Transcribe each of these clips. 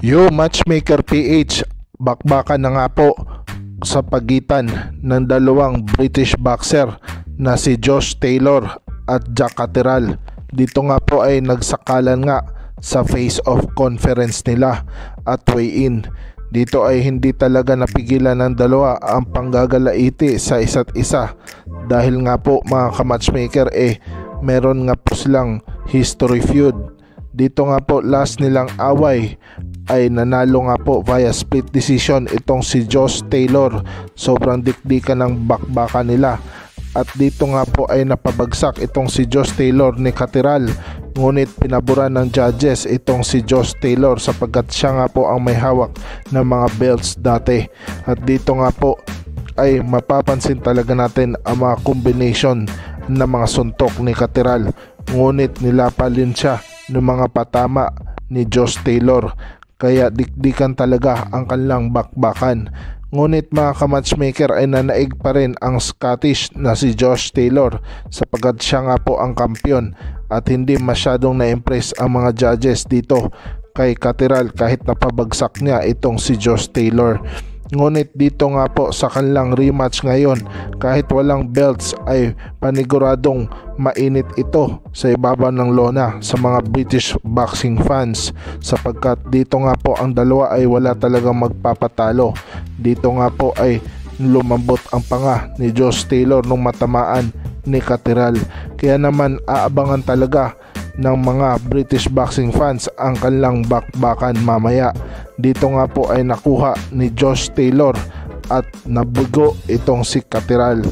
Yo, Matchmaker PH, bakbakan na nga po sa pagitan ng dalawang British boxer na si Josh Taylor at Jack Catterall. Dito nga po ay nagsakalan nga sa face-off conference nila at weigh-in. Dito ay hindi talaga napigilan ng dalawa ang panggagalaiti sa isa't isa dahil nga po mga ka-matchmaker meron nga po silang history feud. Dito nga po last nilang away ay nanalo nga po via split decision itong si Josh Taylor. Sobrang dikdikan ng bakbakan nila. At dito nga po ay napabagsak itong si Josh Taylor ni Catterall. Ngunit pinaboran ng judges itong si Josh Taylor sapagkat siya nga po ang may hawak ng mga belts dati. At dito nga po ay mapapansin talaga natin ang mga combination ng mga suntok ni Catterall. Ngunit nilapalin siya ng mga patama ni Josh Taylor. Kaya dikdikan talaga ang kanilang bakbakan. Ngunit mga ka-matchmaker ay nanaig pa rin ang Scottish na si Josh Taylor sapagkat siya nga po ang kampiyon at hindi masyadong na-impress ang mga judges dito kay Catterall kahit napabagsak niya itong si Josh Taylor. Ngunit dito nga po sa kanilang rematch ngayon, kahit walang belts ay paniguradong mainit ito sa ibabaw ng lona sa mga British boxing fans sapagkat dito nga po ang dalawa ay wala talagang magpapatalo. Dito nga po ay lumambot ang panga ni Josh Taylor nung matamaan ni Catterall. Kaya naman aabangan talaga ng mga British boxing fans ang kanilang bakbakan mamaya. Dito nga po ay nakuha ni Josh Taylor at nabugo itong si Catterall.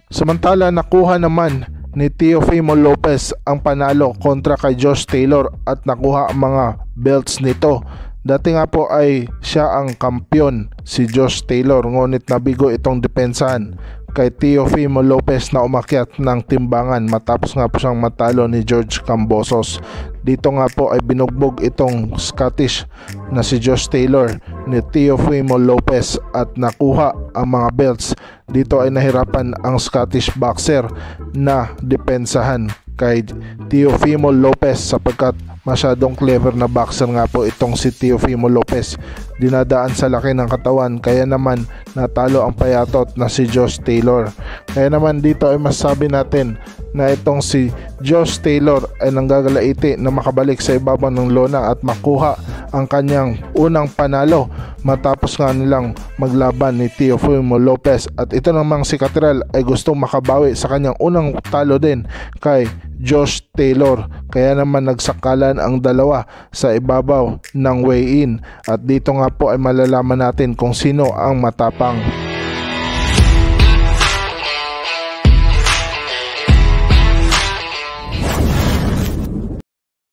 Samantala nakuha naman ni Teofimo Lopez ang panalo kontra kay Josh Taylor at nakuha ang mga belts nito. Dati nga po ay siya ang kampiyon si Josh Taylor, ngunit nabigo itong depensahan kay Teofimo Lopez na umakyat ng timbangan matapos nga po siyang matalo ni George Kambosos. Dito nga po ay binugbog itong Scottish na si Josh Taylor ni Teofimo Lopez at nakuha ang mga belts. Dito ay nahirapan ang Scottish boxer na depensahan kay Teofimo Lopez sapagkat masyadong clever na boxer nga po itong si Teofimo Lopez. Dinadaan sa laki ng katawan kaya naman natalo ang payatot na si Josh Taylor. Kaya naman dito ay masasabi natin na itong si Josh Taylor ay nanggagalaiti na makabalik sa ibabaw ng lona at makuha ang kanyang unang panalo matapos nga nilang maglaban ni Teofimo Lopez. At ito namang si Catterall ay gustong makabawi sa kanyang unang talo din kay Josh Taylor. Kaya naman nagsakalan ang dalawa sa ibabaw ng weigh-in at dito nga po ay malalaman natin kung sino ang matapang.